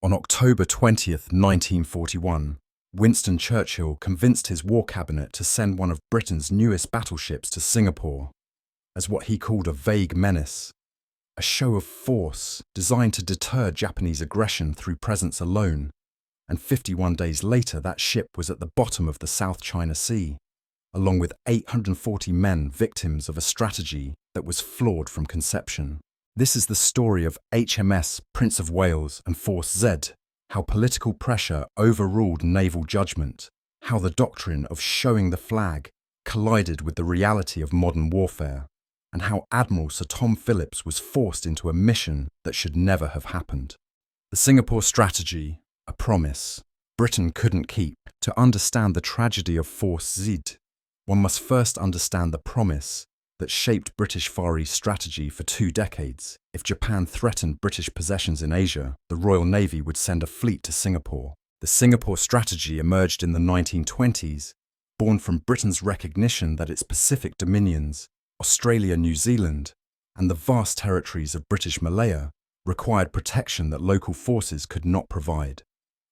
On October 20th, 1941, Winston Churchill convinced his war cabinet to send one of Britain's newest battleships to Singapore as what he called a vague menace, a show of force designed to deter Japanese aggression through presence alone, and 51 days later that ship was at the bottom of the South China Sea, along with 840 men victims of a strategy that was flawed from conception. This is the story of HMS Prince of Wales and Force Z, how political pressure overruled naval judgment, how the doctrine of showing the flag collided with the reality of modern warfare, and how Admiral Sir Tom Phillips was forced into a mission that should never have happened. The Singapore strategy, a promise Britain couldn't keep. To understand the tragedy of Force Z, one must first understand the promise that shaped British Far East strategy for 2 decades. If Japan threatened British possessions in Asia, the Royal Navy would send a fleet to Singapore. The Singapore strategy emerged in the 1920s, born from Britain's recognition that its Pacific dominions, Australia, New Zealand, and the vast territories of British Malaya required protection that local forces could not provide.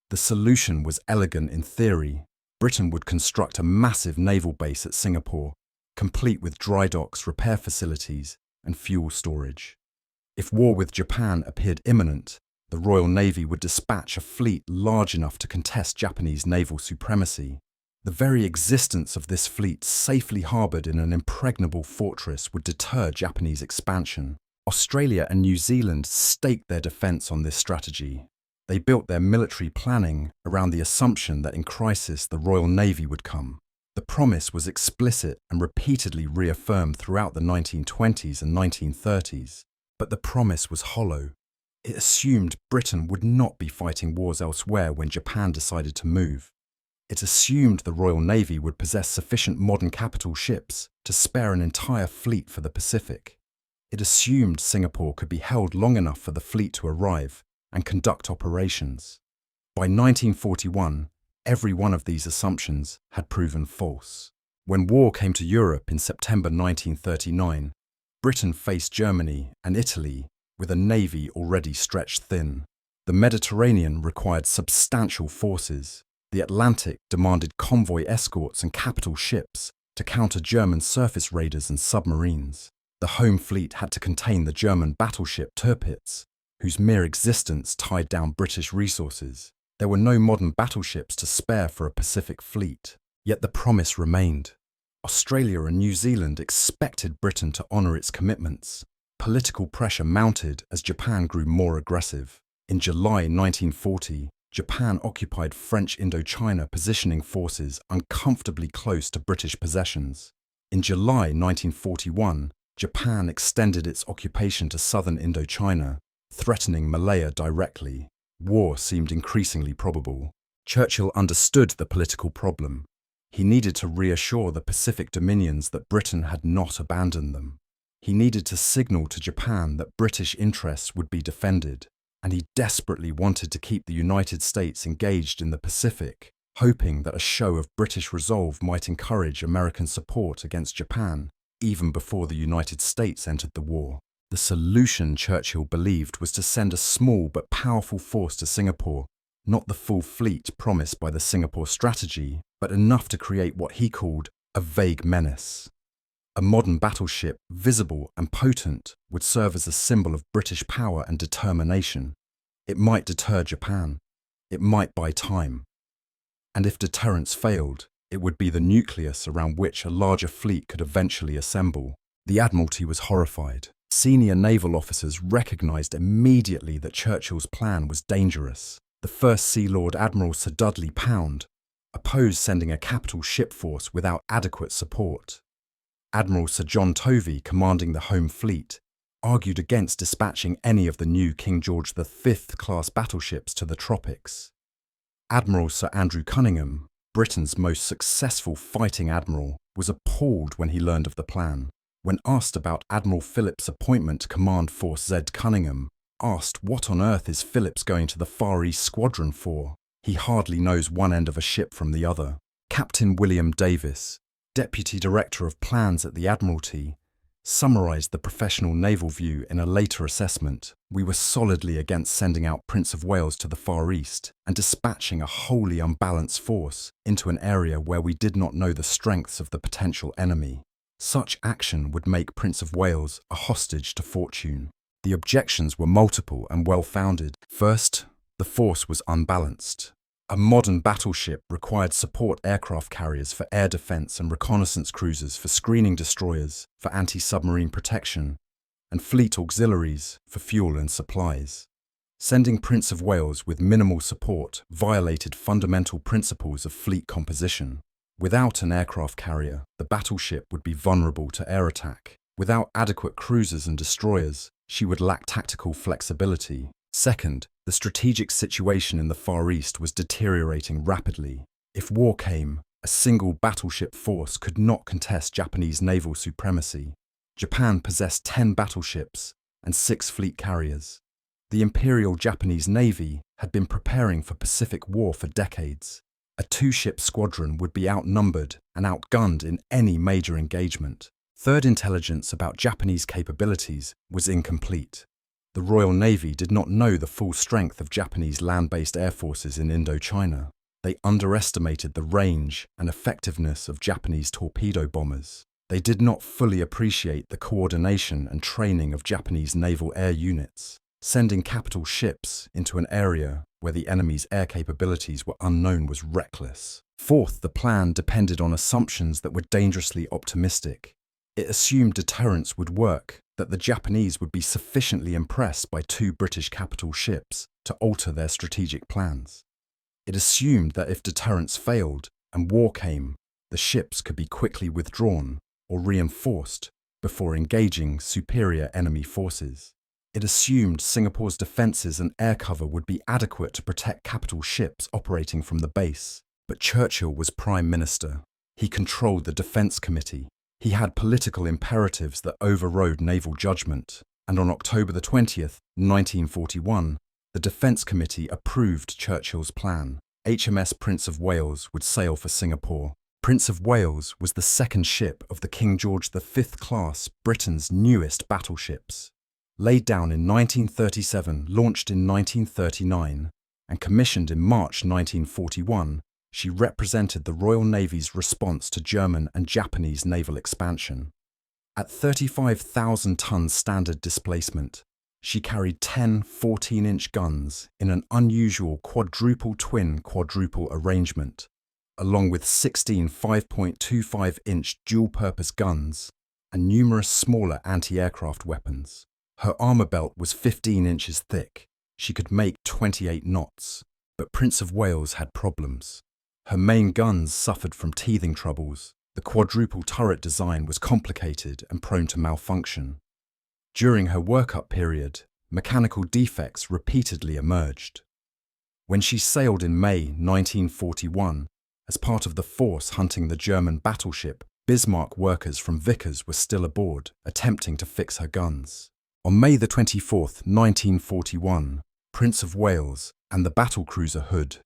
The solution was elegant in theory. Britain would construct a massive naval base at Singapore, complete with dry docks, repair facilities, and fuel storage. If war with Japan appeared imminent, the Royal Navy would dispatch a fleet large enough to contest Japanese naval supremacy. The very existence of this fleet safely harboured in an impregnable fortress would deter Japanese expansion. Australia and New Zealand staked their defence on this strategy. They built their military planning around the assumption that in crisis the Royal Navy would come. The promise was explicit and repeatedly reaffirmed throughout the 1920s and 1930s. But the promise was hollow. It assumed Britain would not be fighting wars elsewhere when Japan decided to move. It assumed the Royal Navy would possess sufficient modern capital ships to spare an entire fleet for the Pacific. It assumed Singapore could be held long enough for the fleet to arrive and conduct operations. By 1941, every one of these assumptions had proven false. When war came to Europe in September 1939, Britain faced Germany and Italy with a navy already stretched thin. The Mediterranean required substantial forces. The Atlantic demanded convoy escorts and capital ships to counter German surface raiders and submarines. The home fleet had to contain the German battleship Tirpitz, whose mere existence tied down British resources. There were no modern battleships to spare for a Pacific fleet, yet the promise remained. Australia and New Zealand expected Britain to honour its commitments. Political pressure mounted as Japan grew more aggressive. In July 1940, Japan occupied French Indochina, positioning forces uncomfortably close to British possessions. In July 1941, Japan extended its occupation to southern Indochina, threatening Malaya directly. War seemed increasingly probable. Churchill understood the political problem. He needed to reassure the Pacific dominions that Britain had not abandoned them. He needed to signal to Japan that British interests would be defended, and he desperately wanted to keep the United States engaged in the Pacific, hoping that a show of British resolve might encourage American support against Japan, even before the United States entered the war. The solution, Churchill believed, was to send a small but powerful force to Singapore, not the full fleet promised by the Singapore strategy, but enough to create what he called a vague menace. A modern battleship, visible and potent, would serve as a symbol of British power and determination. It might deter Japan. It might buy time. And if deterrence failed, it would be the nucleus around which a larger fleet could eventually assemble. The Admiralty was horrified. Senior naval officers recognised immediately that Churchill's plan was dangerous. The First Sea Lord Admiral Sir Dudley Pound opposed sending a capital ship force without adequate support. Admiral Sir John Tovey, commanding the home fleet, argued against dispatching any of the new King George V-class battleships to the tropics. Admiral Sir Andrew Cunningham, Britain's most successful fighting admiral, was appalled when he learned of the plan. When asked about Admiral Phillips' appointment to command Force Z, Cunningham asked what on earth is Phillips going to the Far East Squadron for? He hardly knows one end of a ship from the other. Captain William Davis, Deputy Director of Plans at the Admiralty, summarized the professional naval view in a later assessment. We were solidly against sending out Prince of Wales to the Far East and dispatching a wholly unbalanced force into an area where we did not know the strengths of the potential enemy. Such action would make Prince of Wales a hostage to fortune. The objections were multiple and well-founded. First, the force was unbalanced. A modern battleship required support aircraft carriers for air defense and reconnaissance cruisers for screening destroyers for anti-submarine protection, and fleet auxiliaries for fuel and supplies. Sending Prince of Wales with minimal support violated fundamental principles of fleet composition. Without an aircraft carrier, the battleship would be vulnerable to air attack. Without adequate cruisers and destroyers, she would lack tactical flexibility. Second, the strategic situation in the Far East was deteriorating rapidly. If war came, a single battleship force could not contest Japanese naval supremacy. Japan possessed 10 battleships and 6 fleet carriers. The Imperial Japanese Navy had been preparing for Pacific War for decades. A 2-ship squadron would be outnumbered and outgunned in any major engagement. Third, intelligence about Japanese capabilities was incomplete. The Royal Navy did not know the full strength of Japanese land-based air forces in Indochina. They underestimated the range and effectiveness of Japanese torpedo bombers. They did not fully appreciate the coordination and training of Japanese naval air units. Sending capital ships into an area where the enemy's air capabilities were unknown was reckless. Fourth, the plan depended on assumptions that were dangerously optimistic. It assumed deterrence would work, that the Japanese would be sufficiently impressed by 2 British capital ships to alter their strategic plans. It assumed that if deterrence failed and war came, the ships could be quickly withdrawn or reinforced before engaging superior enemy forces. It assumed Singapore's defences and air cover would be adequate to protect capital ships operating from the base. But Churchill was Prime Minister. He controlled the Defence Committee. He had political imperatives that overrode naval judgment, and on October 20th, 1941, the Defence Committee approved Churchill's plan. HMS Prince of Wales would sail for Singapore. Prince of Wales was the second ship of the King George V class, Britain's newest battleships. Laid down in 1937, launched in 1939, and commissioned in March 1941, she represented the Royal Navy's response to German and Japanese naval expansion. At 35,000 tons standard displacement, she carried 10 14-inch guns in an unusual quadruple-twin-quadruple arrangement, along with 16 5.25-inch dual-purpose guns and numerous smaller anti-aircraft weapons. Her armour belt was 15 inches thick. She could make 28 knots, but Prince of Wales had problems. Her main guns suffered from teething troubles. The quadruple turret design was complicated and prone to malfunction. During her workup period, mechanical defects repeatedly emerged. When she sailed in May 1941, as part of the force hunting the German battleship, Bismarck workers from Vickers were still aboard, attempting to fix her guns. On May 24th, 1941, Prince of Wales and the battlecruiser Hood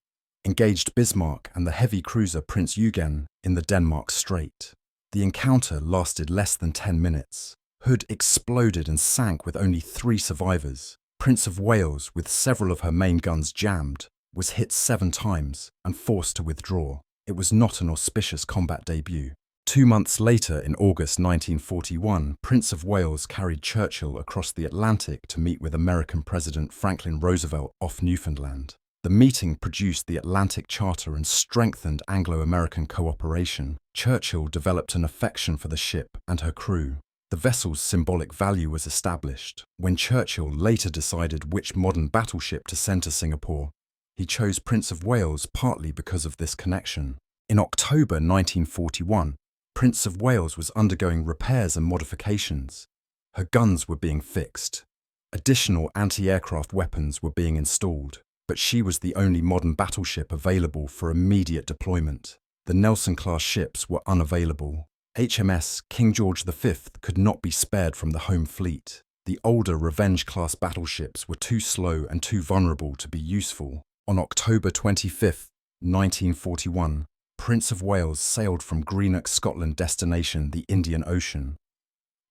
engaged Bismarck and the heavy cruiser Prince Eugen in the Denmark Strait. The encounter lasted less than 10 minutes. Hood exploded and sank with only 3 survivors. Prince of Wales, with several of her main guns jammed, was hit 7 times and forced to withdraw. It was not an auspicious combat debut. 2 months later, in August 1941, Prince of Wales carried Churchill across the Atlantic to meet with American President Franklin Roosevelt off Newfoundland. The meeting produced the Atlantic Charter and strengthened Anglo-American cooperation. Churchill developed an affection for the ship and her crew. The vessel's symbolic value was established. When Churchill later decided which modern battleship to send to Singapore, he chose Prince of Wales partly because of this connection. In October 1941, Prince of Wales was undergoing repairs and modifications. Her guns were being fixed. Additional anti-aircraft weapons were being installed, but she was the only modern battleship available for immediate deployment. The Nelson-class ships were unavailable. HMS King George V could not be spared from the home fleet. The older Revenge-class battleships were too slow and too vulnerable to be useful. On October 25, 1941, Prince of Wales sailed from Greenock, Scotland destination the Indian Ocean.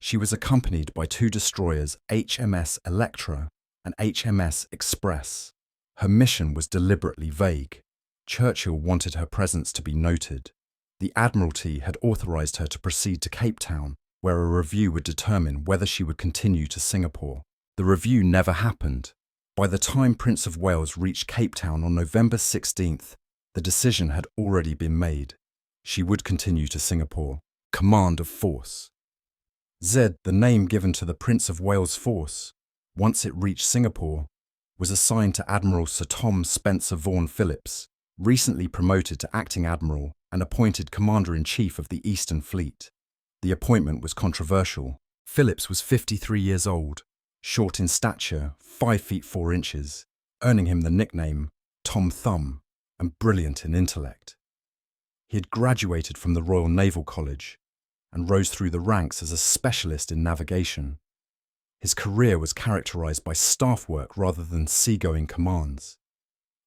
She was accompanied by two destroyers, HMS Electra and HMS Express. Her mission was deliberately vague. Churchill wanted her presence to be noted. The Admiralty had authorised her to proceed to Cape Town, where a review would determine whether she would continue to Singapore. The review never happened. By the time Prince of Wales reached Cape Town on November 16th, the decision had already been made. She would continue to Singapore. Command of Force. Z, the name given to the Prince of Wales force, once it reached Singapore, was assigned to Admiral Sir Tom Spencer Vaughan Phillips, recently promoted to acting admiral and appointed Commander-in-Chief of the Eastern Fleet. The appointment was controversial. Phillips was 53 years old, short in stature, 5 feet 4 inches, earning him the nickname Tom Thumb, and brilliant in intellect. He had graduated from the Royal Naval College and rose through the ranks as a specialist in navigation. His career was characterised by staff work rather than seagoing commands.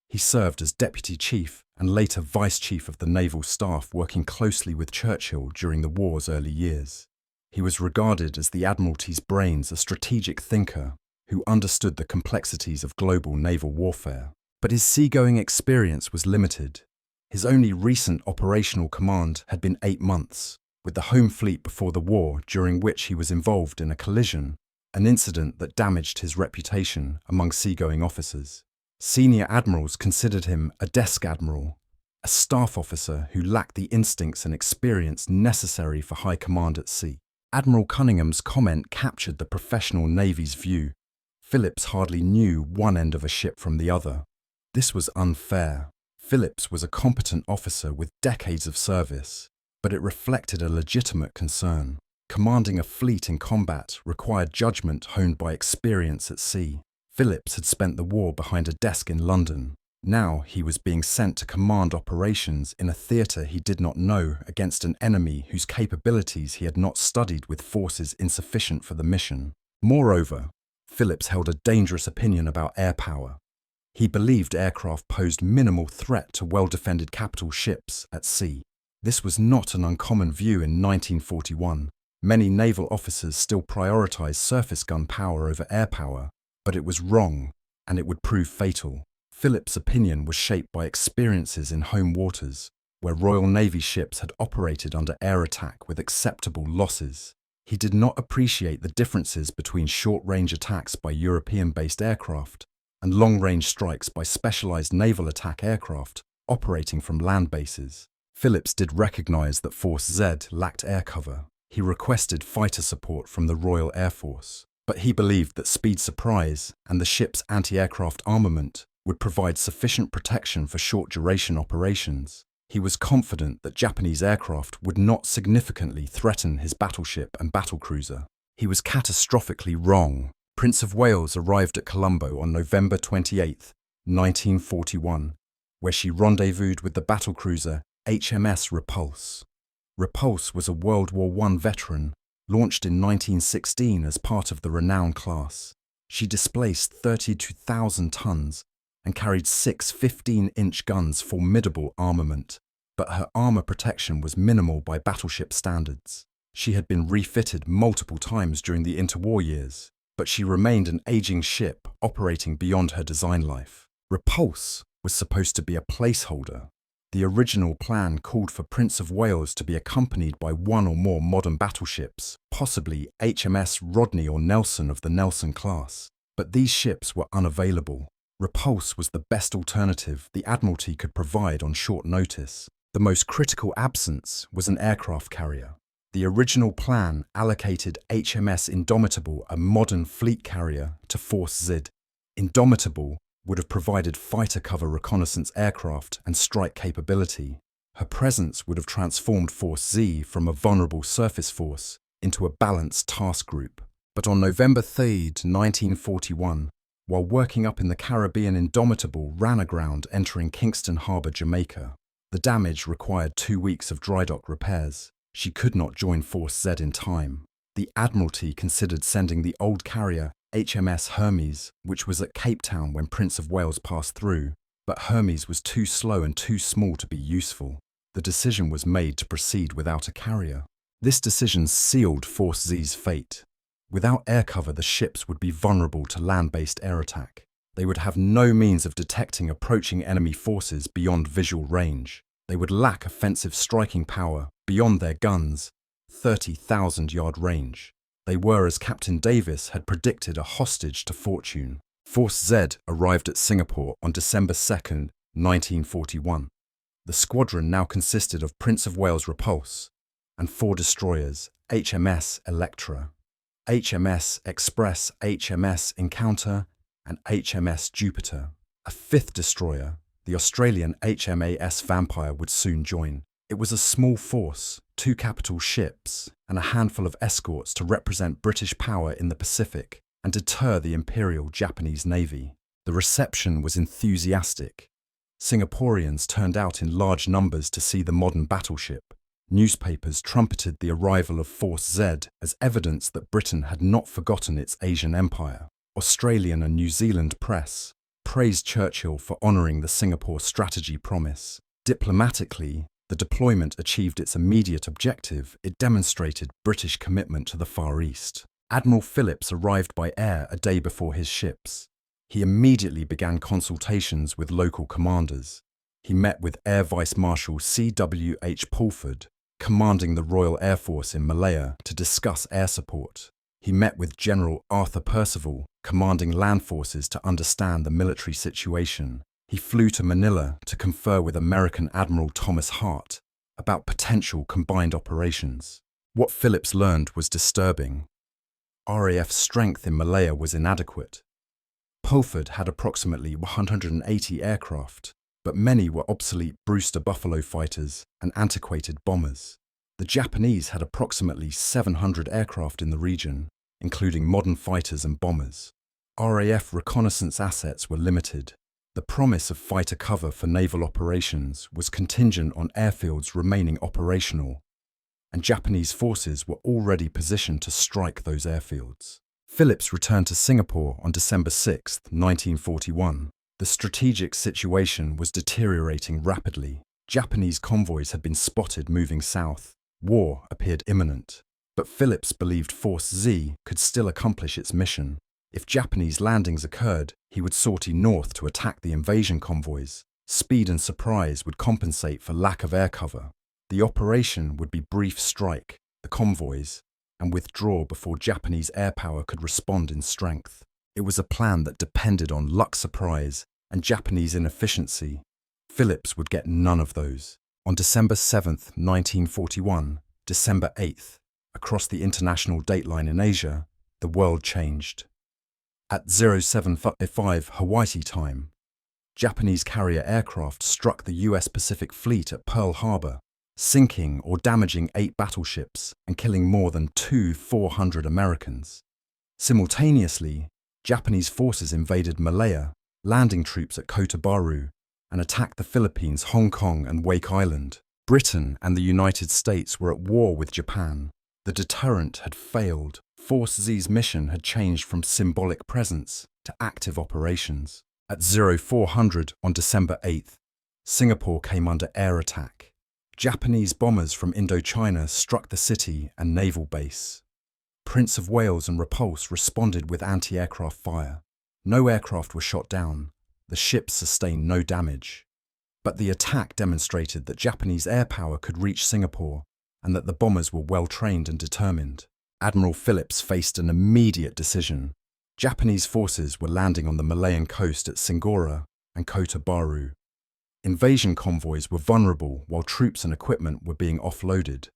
He served as Deputy Chief and later Vice Chief of the Naval Staff, working closely with Churchill during the war's early years. He was regarded as the Admiralty's brains, a strategic thinker who understood the complexities of global naval warfare. But his seagoing experience was limited. His only recent operational command had been 8 months, with the home fleet before the war, during which he was involved in a collision, an incident that damaged his reputation among seagoing officers. Senior admirals considered him a desk admiral, a staff officer who lacked the instincts and experience necessary for high command at sea. Admiral Cunningham's comment captured the professional Navy's view. Phillips hardly knew one end of a ship from the other. This was unfair. Phillips was a competent officer with decades of service, but it reflected a legitimate concern. Commanding a fleet in combat required judgment honed by experience at sea. Phillips had spent the war behind a desk in London. Now he was being sent to command operations in a theatre he did not know against an enemy whose capabilities he had not studied, with forces insufficient for the mission. Moreover, Phillips held a dangerous opinion about air power. He believed aircraft posed minimal threat to well-defended capital ships at sea. This was not an uncommon view in 1941. Many naval officers still prioritized surface gun power over air power, but it was wrong, and it would prove fatal. Phillips' opinion was shaped by experiences in home waters, where Royal Navy ships had operated under air attack with acceptable losses. He did not appreciate the differences between short-range attacks by European-based aircraft and long-range strikes by specialized naval attack aircraft operating from land bases. Phillips did recognize that Force Z lacked air cover. He requested fighter support from the Royal Air Force, but he believed that speed surprise and the ship's anti-aircraft armament would provide sufficient protection for short-duration operations. He was confident that Japanese aircraft would not significantly threaten his battleship and battlecruiser. He was catastrophically wrong. Prince of Wales arrived at Colombo on November 28, 1941, where she rendezvoused with the battlecruiser HMS Repulse. Repulse was a World War I veteran, launched in 1916 as part of the Renown class. She displaced 32,000 tons and carried 6 15-inch guns, formidable armament, but her armor protection was minimal by battleship standards. She had been refitted multiple times during the interwar years, but she remained an aging ship operating beyond her design life. Repulse was supposed to be a placeholder. The original plan called for Prince of Wales to be accompanied by one or more modern battleships, possibly HMS Rodney or Nelson of the Nelson class. But these ships were unavailable. Repulse was the best alternative the Admiralty could provide on short notice. The most critical absence was an aircraft carrier. The original plan allocated HMS Indomitable, a modern fleet carrier, to Force Z. Indomitable would have provided fighter cover reconnaissance aircraft and strike capability. Her presence would have transformed Force Z from a vulnerable surface force into a balanced task group. But on November 3, 1941, while working up in the Caribbean, Indomitable ran aground entering Kingston Harbour, Jamaica. The damage required 2 weeks of dry dock repairs. She could not join Force Z in time. The Admiralty considered sending the old carrier HMS Hermes, which was at Cape Town when Prince of Wales passed through, but Hermes was too slow and too small to be useful. The decision was made to proceed without a carrier. This decision sealed Force Z's fate. Without air cover, the ships would be vulnerable to land-based air attack. They would have no means of detecting approaching enemy forces beyond visual range. They would lack offensive striking power beyond their guns' 30,000-yard range. They were, as Captain Davis had predicted, a hostage to fortune. Force Z arrived at Singapore on December 2, 1941. The squadron now consisted of Prince of Wales Repulse and 4 destroyers, HMS Electra, HMS Express, HMS Encounter, and HMS Jupiter. A 5th destroyer, the Australian HMAS Vampire, would soon join. It was a small force, 2 capital ships, and a handful of escorts to represent British power in the Pacific and deter the Imperial Japanese Navy. The reception was enthusiastic. Singaporeans turned out in large numbers to see the modern battleship. Newspapers trumpeted the arrival of Force Z as evidence that Britain had not forgotten its Asian empire. Australian and New Zealand press praised Churchill for honouring the Singapore strategy promise. Diplomatically, the deployment achieved its immediate objective. It demonstrated British commitment to the Far East. Admiral Phillips arrived by air a day before his ships. He immediately began consultations with local commanders. He met with Air Vice Marshal C.W.H. Pulford, commanding the Royal Air Force in Malaya, to discuss air support. He met with General Arthur Percival, commanding land forces, to understand the military situation. He flew to Manila to confer with American Admiral Thomas Hart about potential combined operations. What Phillips learned was disturbing. RAF's strength in Malaya was inadequate. Pulford had approximately 180 aircraft, but many were obsolete Brewster Buffalo fighters and antiquated bombers. The Japanese had approximately 700 aircraft in the region, including modern fighters and bombers. RAF reconnaissance assets were limited. The promise of fighter cover for naval operations was contingent on airfields remaining operational, and Japanese forces were already positioned to strike those airfields. Phillips returned to Singapore on December 6, 1941. The strategic situation was deteriorating rapidly. Japanese convoys had been spotted moving south. War appeared imminent, but Phillips believed Force Z could still accomplish its mission. If Japanese landings occurred, he would sortie north to attack the invasion convoys. Speed and surprise would compensate for lack of air cover. The operation would be brief: strike the convoys and withdraw before Japanese air power could respond in strength. It was a plan that depended on luck, surprise, and Japanese inefficiency. Phillips would get none of those. On December 7, 1941, December 8th, across the international dateline in Asia, the world changed. At 07:55 Hawaii time, Japanese carrier aircraft struck the US Pacific Fleet at Pearl Harbor, sinking or damaging 8 battleships and killing more than 400 Americans. Simultaneously, Japanese forces invaded Malaya, landing troops at Kota Baru, and attacked the Philippines, Hong Kong, and Wake Island. Britain and the United States were at war with Japan. The deterrent had failed. Force Z's mission had changed from symbolic presence to active operations. At 0400 on December 8th, Singapore came under air attack. Japanese bombers from Indochina struck the city and naval base. Prince of Wales and Repulse responded with anti-aircraft fire. No aircraft were shot down. The ships sustained no damage. But the attack demonstrated that Japanese air power could reach Singapore and that the bombers were well trained and determined. Admiral Phillips faced an immediate decision. Japanese forces were landing on the Malayan coast at Singora and Kota Baru. Invasion convoys were vulnerable while troops and equipment were being offloaded.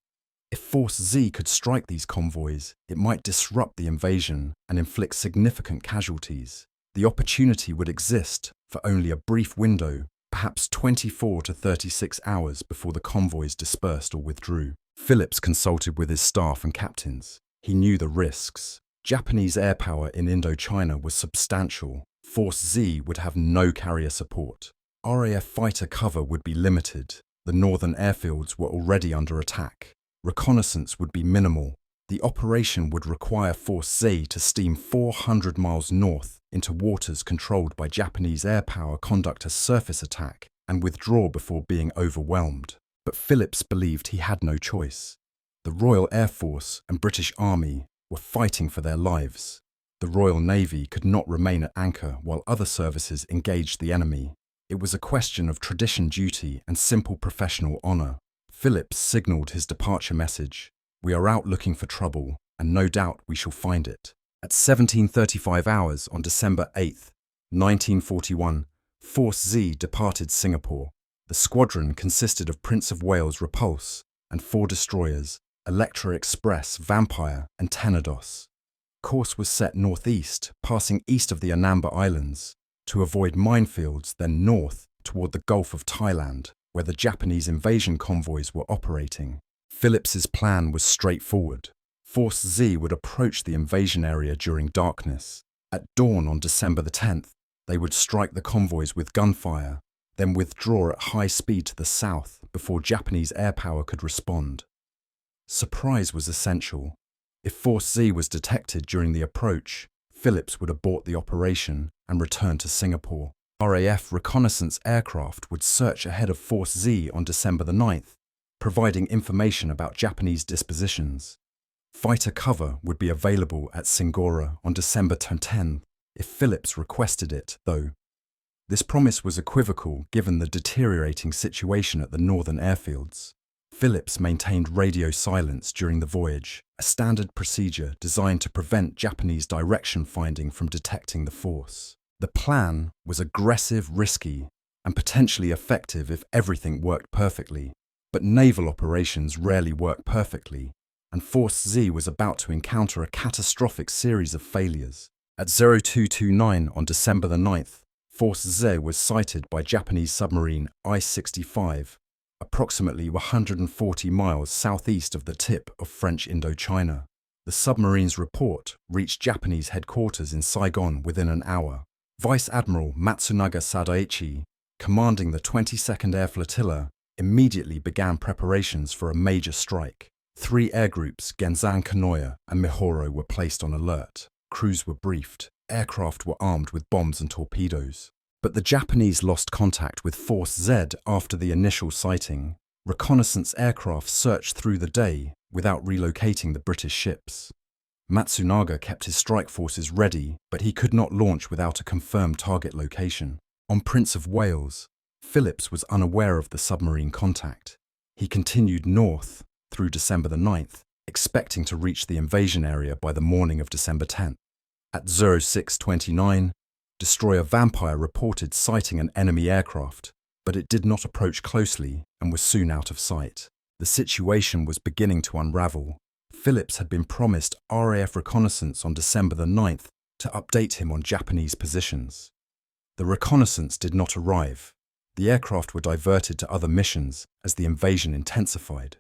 If Force Z could strike these convoys, it might disrupt the invasion and inflict significant casualties. The opportunity would exist for only a brief window, perhaps 24 to 36 hours before the convoys dispersed or withdrew. Phillips consulted with his staff and captains. He knew the risks. Japanese air power in Indochina was substantial. Force Z would have no carrier support. RAF fighter cover would be limited. The northern airfields were already under attack. Reconnaissance would be minimal. The operation would require Force Z to steam 400 miles north into waters controlled by Japanese air power, conduct a surface attack, and withdraw before being overwhelmed. But Phillips believed he had no choice. The Royal Air Force and British Army were fighting for their lives. The Royal Navy could not remain at anchor while other services engaged the enemy. It was a question of tradition, duty, and simple professional honour. Phillips signalled his departure message. "We are out looking for trouble, and no doubt we shall find it." At 17:35 hours on December 8, 1941, Force Z departed Singapore. The squadron consisted of Prince of Wales Repulse and 4 destroyers, Electra Express, Vampire, and Tenedos. Course was set northeast, passing east of the Anamba Islands, to avoid minefields, then north toward the Gulf of Thailand, where the Japanese invasion convoys were operating. Phillips's plan was straightforward. Force Z would approach the invasion area during darkness. At dawn on December the 10th, they would strike the convoys with gunfire, then withdraw at high speed to the south before Japanese air power could respond. Surprise was essential. If Force Z was detected during the approach, Phillips would abort the operation and return to Singapore. RAF reconnaissance aircraft would search ahead of Force Z on December the 9th, providing information about Japanese dispositions. Fighter cover would be available at Singora on December 10th if Phillips requested it, though. This promise was equivocal given the deteriorating situation at the northern airfields. Phillips maintained radio silence during the voyage, a standard procedure designed to prevent Japanese direction finding from detecting the force. The plan was aggressive, risky, and potentially effective if everything worked perfectly. But naval operations rarely work perfectly, and Force Z was about to encounter a catastrophic series of failures. At 0229 on December the 9th, Force Z was sighted by Japanese submarine I-65, approximately 140 miles southeast of the tip of French Indochina. The submarine's report reached Japanese headquarters in Saigon within an hour. Vice Admiral Matsunaga Sadaichi, commanding the 22nd Air Flotilla, immediately began preparations for a major strike. 3 air groups, Genzan, Kanoya, and Mihoro, were placed on alert. Crews were briefed. Aircraft were armed with bombs and torpedoes. But the Japanese lost contact with Force Z after the initial sighting. Reconnaissance aircraft searched through the day without relocating the British ships. Matsunaga kept his strike forces ready, but he could not launch without a confirmed target location. On Prince of Wales, Phillips was unaware of the submarine contact. He continued north through December the 9th, expecting to reach the invasion area by the morning of December 10th. At 0629, destroyer Vampire reported sighting an enemy aircraft, but it did not approach closely and was soon out of sight. The situation was beginning to unravel. Phillips had been promised RAF reconnaissance on December the 9th to update him on Japanese positions. The reconnaissance did not arrive. The aircraft were diverted to other missions as the invasion intensified.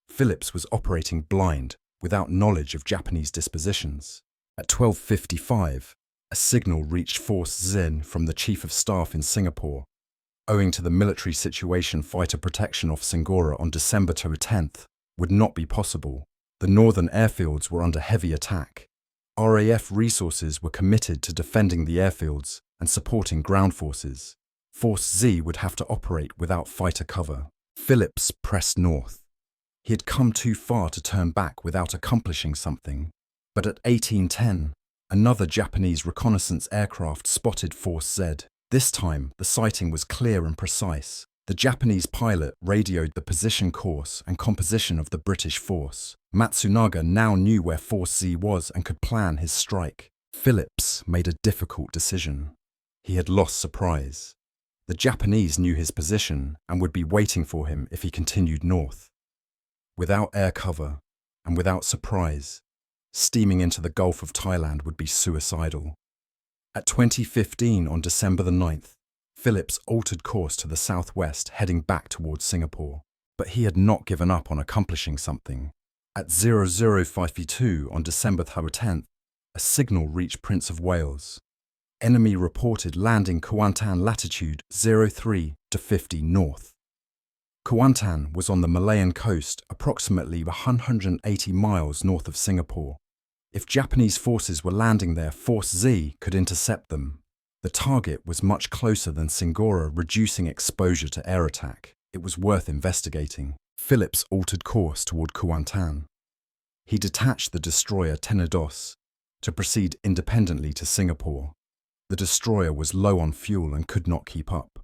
Phillips was operating blind, without knowledge of Japanese dispositions. At 12:55, a signal reached Force Z from the Chief of Staff in Singapore. Owing to the military situation, fighter protection off Singora on December 10th would not be possible. The northern airfields were under heavy attack. RAF resources were committed to defending the airfields and supporting ground forces. Force Z would have to operate without fighter cover. Phillips pressed north. He had come too far to turn back without accomplishing something. But at 1810, another Japanese reconnaissance aircraft spotted Force Z. This time, the sighting was clear and precise. The Japanese pilot radioed the position, course, and composition of the British force. Matsunaga now knew where Force Z was and could plan his strike. Phillips made a difficult decision. He had lost surprise. The Japanese knew his position and would be waiting for him if he continued north. Without air cover and without surprise, steaming into the Gulf of Thailand would be suicidal. At 20:15 on December the 9th, Phillips altered course to the southwest, heading back towards Singapore. But he had not given up on accomplishing something. At 0052 on December 10th, a signal reached Prince of Wales. Enemy reported landing Kuantan latitude 03 to 50 north. Kuantan was on the Malayan coast, approximately 180 miles north of Singapore. If Japanese forces were landing there, Force Z could intercept them. The target was much closer than Singora, reducing exposure to air attack. It was worth investigating. Phillips altered course toward Kuantan. He detached the destroyer Tenedos to proceed independently to Singapore. The destroyer was low on fuel and could not keep up.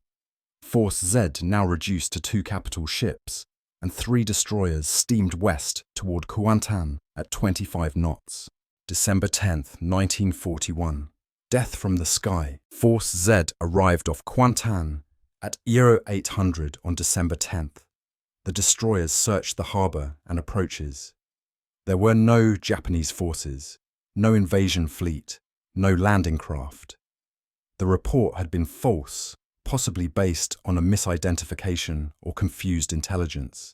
Force Z now reduced to 2 capital ships, and 3 destroyers steamed west toward Kuantan at 25 knots. December 10, 1941. Death from the sky. Force Z arrived off Kuantan at 800 on December 10th. The destroyers searched the harbour and approaches. There were no Japanese forces, no invasion fleet, no landing craft. The report had been false, possibly based on a misidentification or confused intelligence.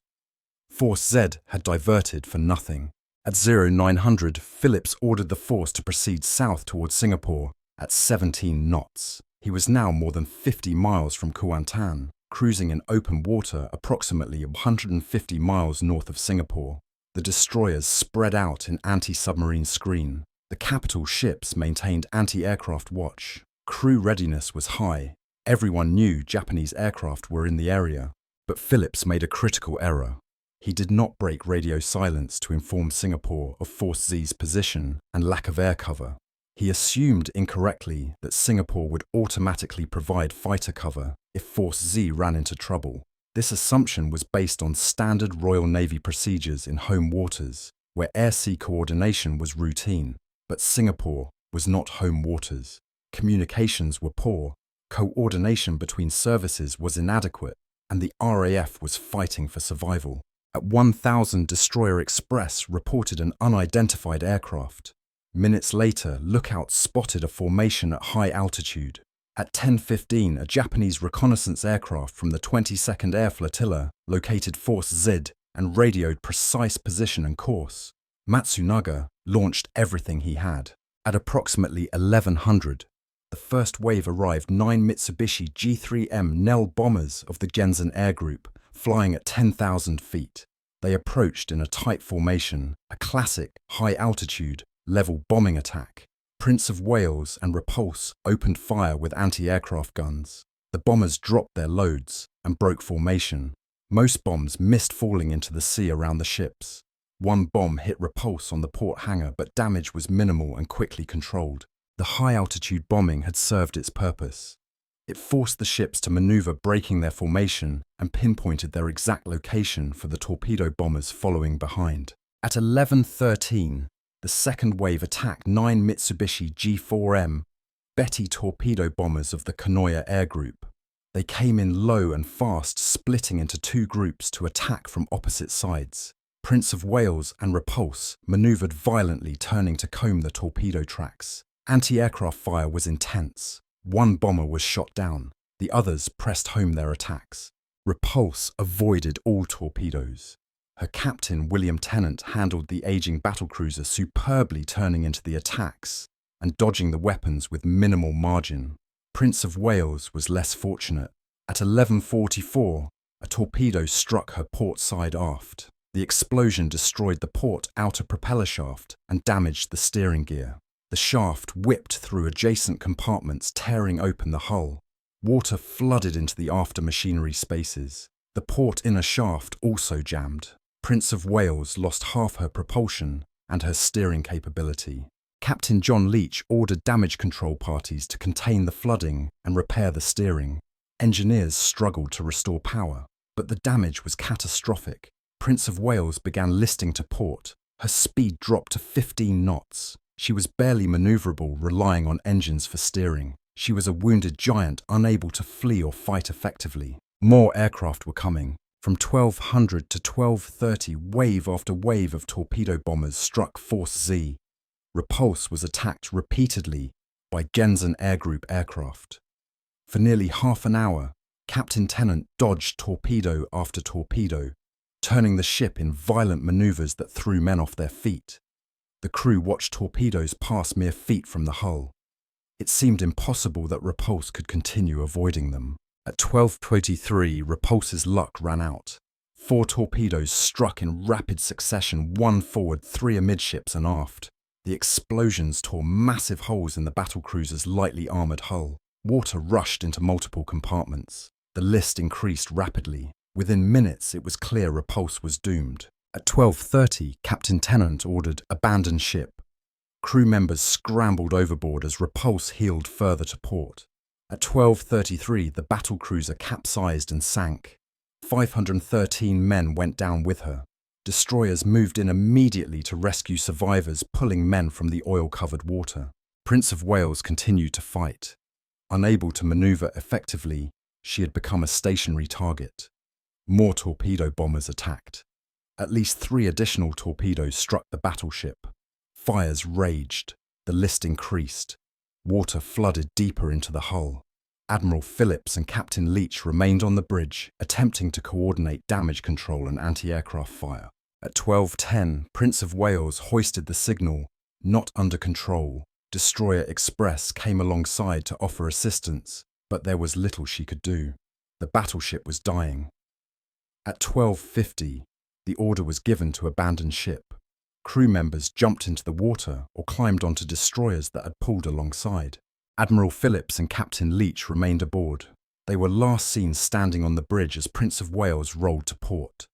Force Z had diverted for nothing. At 0900, Phillips ordered the force to proceed south towards Singapore at 17 knots. He was now more than 50 miles from Kuantan, cruising in open water approximately 150 miles north of Singapore. The destroyers spread out in anti-submarine screen. The capital ships maintained anti-aircraft watch. Crew readiness was high. Everyone knew Japanese aircraft were in the area. But Phillips made a critical error. He did not break radio silence to inform Singapore of Force Z's position and lack of air cover. He assumed incorrectly that Singapore would automatically provide fighter cover if Force Z ran into trouble. This assumption was based on standard Royal Navy procedures in home waters, where air-sea coordination was routine. But Singapore was not home waters. Communications were poor, coordination between services was inadequate, and the RAF was fighting for survival. At 1000, Destroyer Express reported an unidentified aircraft. Minutes later, lookouts spotted a formation at high altitude. At 10:15, a Japanese reconnaissance aircraft from the 22nd Air Flotilla located Force Z and radioed precise position and course. Matsunaga launched everything he had. At approximately 1100, the first wave arrived 9 Mitsubishi G3M Nell bombers of the Genzen Air Group, flying at 10,000 feet. They approached in a tight formation, a classic high-altitude, level bombing attack. Prince of Wales and Repulse opened fire with anti-aircraft guns. The bombers dropped their loads and broke formation. Most bombs missed falling into the sea around the ships. One bomb hit Repulse on the port hangar, but damage was minimal and quickly controlled. The high-altitude bombing had served its purpose. It forced the ships to maneuver, breaking their formation, and pinpointed their exact location for the torpedo bombers following behind. At 11:13, the second wave attacked 9 Mitsubishi G4M Betty torpedo bombers of the Kanoya Air Group. They came in low and fast, splitting into 2 groups to attack from opposite sides. Prince of Wales and Repulse maneuvered violently, turning to comb the torpedo tracks. Anti-aircraft fire was intense. 1 bomber was shot down. The others pressed home their attacks. Repulse avoided all torpedoes. Her captain, William Tennant, handled the aging battlecruiser superbly, turning into the attacks and dodging the weapons with minimal margin. Prince of Wales was less fortunate. At 11:44, a torpedo struck her port side aft. The explosion destroyed the port outer propeller shaft and damaged the steering gear. The shaft whipped through adjacent compartments, tearing open the hull. Water flooded into the after machinery spaces. The port inner shaft also jammed. Prince of Wales lost half her propulsion and her steering capability. Captain John Leach ordered damage control parties to contain the flooding and repair the steering. Engineers struggled to restore power, but the damage was catastrophic. Prince of Wales began listing to port. Her speed dropped to 15 knots. She was barely maneuverable, relying on engines for steering. She was a wounded giant, unable to flee or fight effectively. More aircraft were coming. From 1200 to 1230, wave after wave of torpedo bombers struck Force Z. Repulse was attacked repeatedly by Genzen Air Group aircraft. For nearly half an hour, Captain Tennant dodged torpedo after torpedo, turning the ship in violent maneuvers that threw men off their feet. The crew watched torpedoes pass mere feet from the hull. It seemed impossible that Repulse could continue avoiding them. At 12:23, Repulse's luck ran out. 4 torpedoes struck in rapid succession, 1 forward, 3 amidships and aft. The explosions tore massive holes in the battlecruiser's lightly armoured hull. Water rushed into multiple compartments. The list increased rapidly. Within minutes, it was clear Repulse was doomed. At 12:30, Captain Tennant ordered "Abandon ship." Crew members scrambled overboard as Repulse heeled further to port. At 12:33, the battlecruiser capsized and sank. 513 men went down with her. Destroyers moved in immediately to rescue survivors, pulling men from the oil-covered water. Prince of Wales continued to fight. Unable to maneuver effectively, she had become a stationary target. More torpedo bombers attacked. At least 3 additional torpedoes struck the battleship. Fires raged. The list increased. Water flooded deeper into the hull. Admiral Phillips and Captain Leach remained on the bridge, attempting to coordinate damage control and anti-aircraft fire. At 12:10, Prince of Wales hoisted the signal, "Not under control." Destroyer Express came alongside to offer assistance, but there was little she could do. The battleship was dying. At 12:50, the order was given to abandon ship. Crew members jumped into the water or climbed onto destroyers that had pulled alongside. Admiral Phillips and Captain Leach remained aboard. They were last seen standing on the bridge as Prince of Wales rolled to port.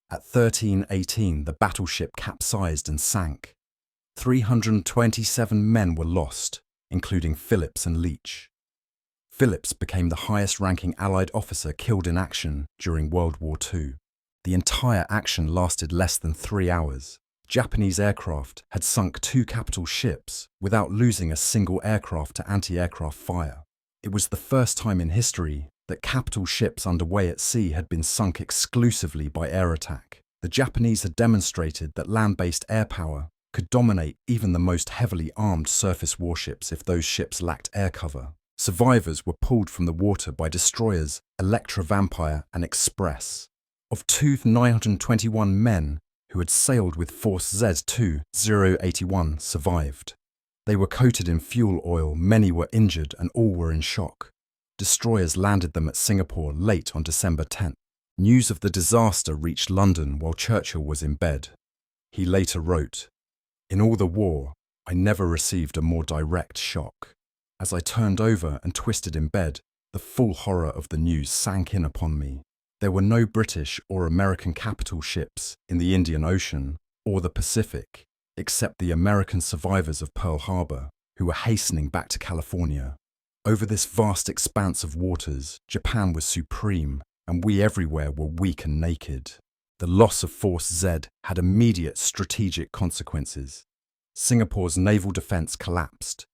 At 13:18, the battleship capsized and sank. 327 men were lost, including Phillips and Leach. Phillips became the highest-ranking Allied officer killed in action during World War II. The entire action lasted less than 3 hours. Japanese aircraft had sunk 2 capital ships without losing a single aircraft to anti-aircraft fire. It was the first time in history that capital ships underway at sea had been sunk exclusively by air attack. The Japanese had demonstrated that land-based air power could dominate even the most heavily armed surface warships if those ships lacked air cover. Survivors were pulled from the water by destroyers Electra Vampire and Express. Of 921 men who had sailed with Force Z-2081 survived. They were coated in fuel oil, many were injured, and all were in shock. Destroyers landed them at Singapore late on December 10th. News of the disaster reached London while Churchill was in bed. He later wrote, "In all the war, I never received a more direct shock. As I turned over and twisted in bed, the full horror of the news sank in upon me. There were no British or American capital ships in the Indian Ocean or the Pacific, except the American survivors of Pearl Harbor, who were hastening back to California. Over this vast expanse of waters, Japan was supreme, and we everywhere were weak and naked. The loss of Force Z had immediate strategic consequences. Singapore's naval defense collapsed.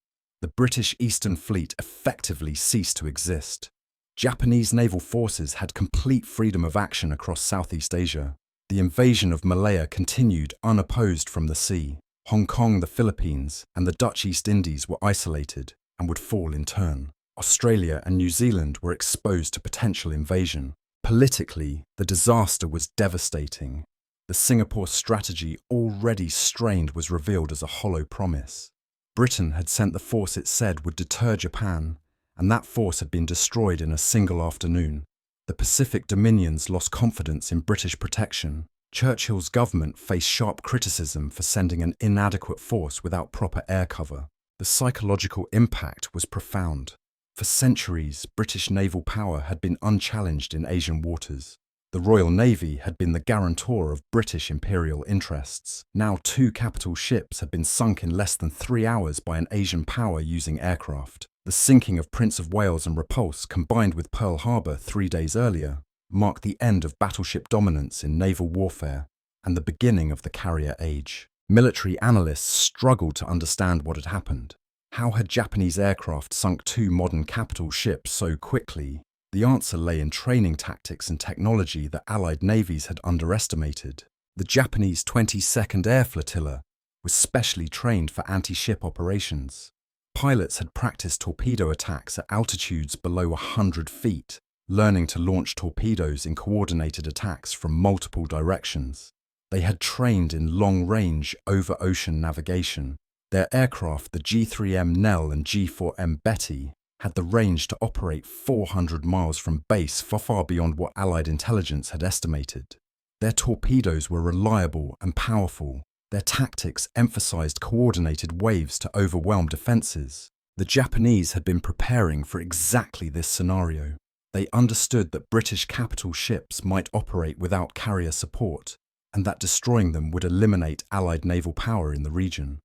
The British Eastern Fleet effectively ceased to exist. Japanese naval forces had complete freedom of action across Southeast Asia. The invasion of Malaya continued unopposed from the sea. Hong Kong, the Philippines, and the Dutch East Indies were isolated and would fall in turn. Australia and New Zealand were exposed to potential invasion. Politically, the disaster was devastating. The Singapore strategy, already strained, was revealed as a hollow promise. Britain had sent the force it said would deter Japan, and that force had been destroyed in a single afternoon. The Pacific Dominions lost confidence in British protection. Churchill's government faced sharp criticism for sending an inadequate force without proper air cover. The psychological impact was profound. For centuries, British naval power had been unchallenged in Asian waters. The Royal Navy had been the guarantor of British imperial interests. Now 2 capital ships had been sunk in less than 3 hours by an Asian power using aircraft. The sinking of Prince of Wales and Repulse, combined with Pearl Harbor 3 days earlier, marked the end of battleship dominance in naval warfare and the beginning of the carrier age. Military analysts struggled to understand what had happened. How had Japanese aircraft sunk 2 modern capital ships so quickly? The answer lay in training tactics and technology that Allied navies had underestimated. The Japanese 22nd Air Flotilla was specially trained for anti-ship operations. Pilots had practiced torpedo attacks at altitudes below 100 feet, learning to launch torpedoes in coordinated attacks from multiple directions. They had trained in long-range over-ocean navigation. Their aircraft, the G-3M Nell and G-4M Betty, had the range to operate 400 miles from base, far beyond what Allied intelligence had estimated. Their torpedoes were reliable and powerful. Their tactics emphasized coordinated waves to overwhelm defenses. The Japanese had been preparing for exactly this scenario. They understood that British capital ships might operate without carrier support, and that destroying them would eliminate Allied naval power in the region.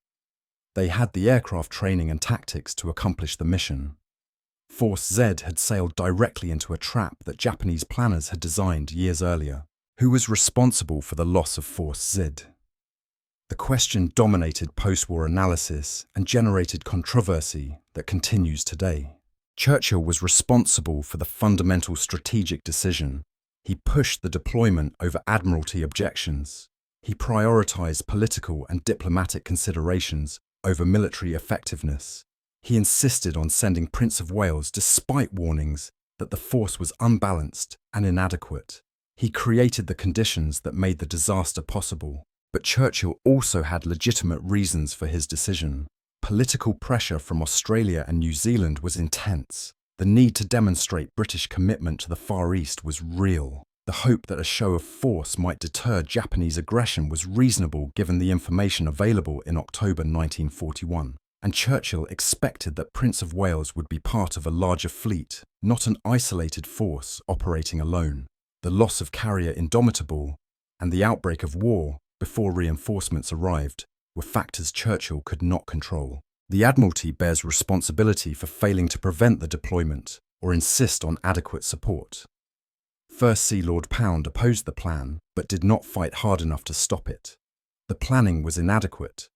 They had the aircraft training and tactics to accomplish the mission. Force Z had sailed directly into a trap that Japanese planners had designed years earlier. Who was responsible for the loss of Force Z? The question dominated post-war analysis and generated controversy that continues today. Churchill was responsible for the fundamental strategic decision. He pushed the deployment over Admiralty objections. He prioritized political and diplomatic considerations over military effectiveness. He insisted on sending Prince of Wales despite warnings that the force was unbalanced and inadequate. He created the conditions that made the disaster possible. But Churchill also had legitimate reasons for his decision. Political pressure from Australia and New Zealand was intense. The need to demonstrate British commitment to the Far East was real. The hope that a show of force might deter Japanese aggression was reasonable given the information available in October 1941. And Churchill expected that Prince of Wales would be part of a larger fleet, not an isolated force operating alone. The loss of carrier Indomitable and the outbreak of war before reinforcements arrived were factors Churchill could not control. The Admiralty bears responsibility for failing to prevent the deployment or insist on adequate support. First Sea Lord Pound opposed the plan but did not fight hard enough to stop it. The planning was inadequate.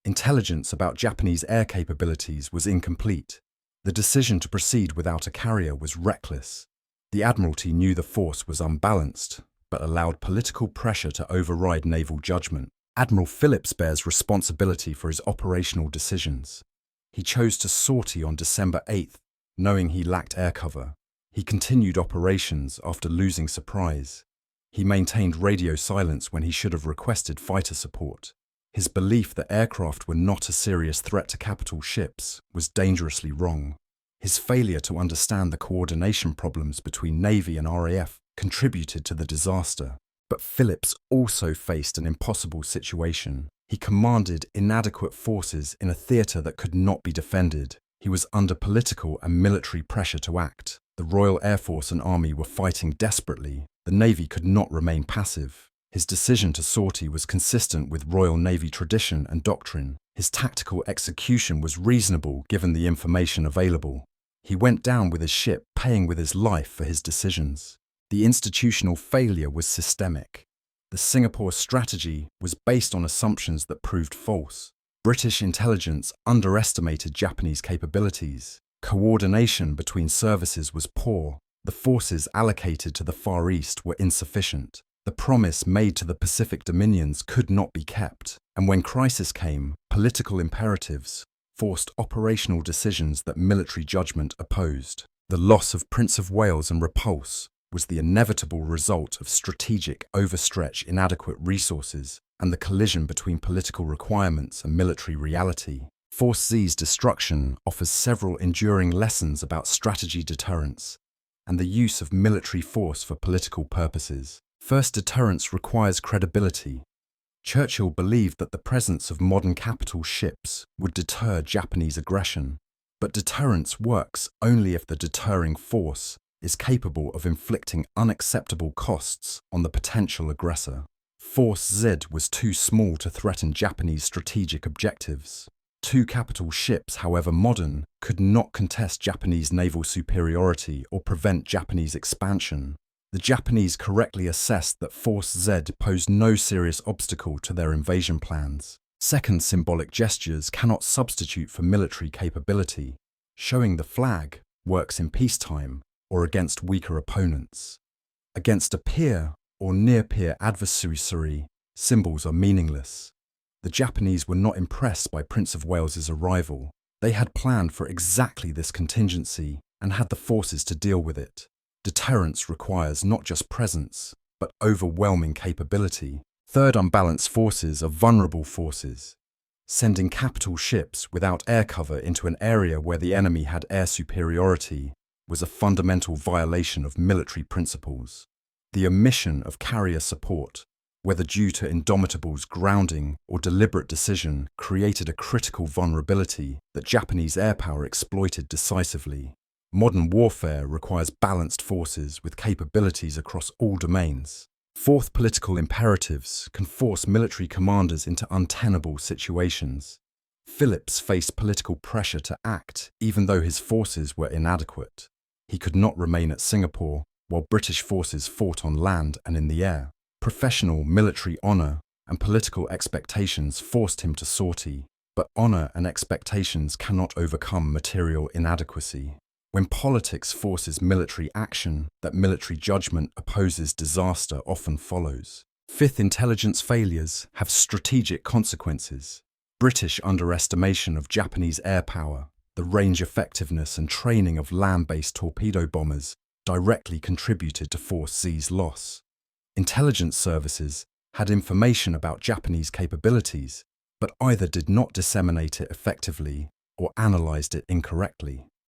Intelligence about Japanese air capabilities was incomplete. The decision to proceed without a carrier was reckless. The Admiralty knew the force was unbalanced, but allowed political pressure to override naval judgment. Admiral Phillips bears responsibility for his operational decisions. He chose to sortie on December 8th, knowing he lacked air cover. He continued operations after losing surprise. He maintained radio silence when he should have requested fighter support. His belief that aircraft were not a serious threat to capital ships was dangerously wrong. His failure to understand the coordination problems between Navy and RAF contributed to the disaster. But Phillips also faced an impossible situation. He commanded inadequate forces in a theatre that could not be defended. He was under political and military pressure to act. The Royal Air Force and Army were fighting desperately. The Navy could not remain passive. His decision to sortie was consistent with Royal Navy tradition and doctrine. His tactical execution was reasonable given the information available. He went down with his ship, paying with his life for his decisions. The institutional failure was systemic. The Singapore strategy was based on assumptions that proved false. British intelligence underestimated Japanese capabilities. Coordination between services was poor. The forces allocated to the Far East were insufficient. The promise made to the Pacific Dominions could not be kept. And when crisis came, political imperatives forced operational decisions that military judgment opposed. The loss of Prince of Wales and Repulse was the inevitable result of strategic overstretch, inadequate resources, and the collision between political requirements and military reality. Force Z's destruction offers several enduring lessons about strategy deterrence and the use of military force for political purposes. First, deterrence requires credibility. Churchill believed that the presence of modern capital ships would deter Japanese aggression, but deterrence works only if the deterring force is capable of inflicting unacceptable costs on the potential aggressor. Force Z was too small to threaten Japanese strategic objectives. Two capital ships, however modern, could not contest Japanese naval superiority or prevent Japanese expansion. The Japanese correctly assessed that Force Z posed no serious obstacle to their invasion plans. Second, symbolic gestures cannot substitute for military capability. Showing the flag works in peacetime or against weaker opponents. Against a peer or near-peer adversary, symbols are meaningless. The Japanese were not impressed by Prince of Wales's arrival. They had planned for exactly this contingency and had the forces to deal with it. Deterrence requires not just presence, but overwhelming capability. Third, unbalanced forces are vulnerable forces. Sending capital ships without air cover into an area where the enemy had air superiority was a fundamental violation of military principles. The omission of carrier support, whether due to Indomitable's grounding or deliberate decision, created a critical vulnerability that Japanese air power exploited decisively. Modern warfare requires balanced forces with capabilities across all domains. Fourth, political imperatives can force military commanders into untenable situations. Phillips faced political pressure to act even though his forces were inadequate. He could not remain at Singapore while British forces fought on land and in the air. Professional military honour and political expectations forced him to sortie, but honour and expectations cannot overcome material inadequacy. When politics forces military action, that military judgment opposes disaster often follows. Fifth, intelligence failures have strategic consequences. British underestimation of Japanese air power, the range effectiveness and training of land-based torpedo bombers directly contributed to Force Z's loss. Intelligence services had information about Japanese capabilities, but either did not disseminate it effectively or analysed it incorrectly.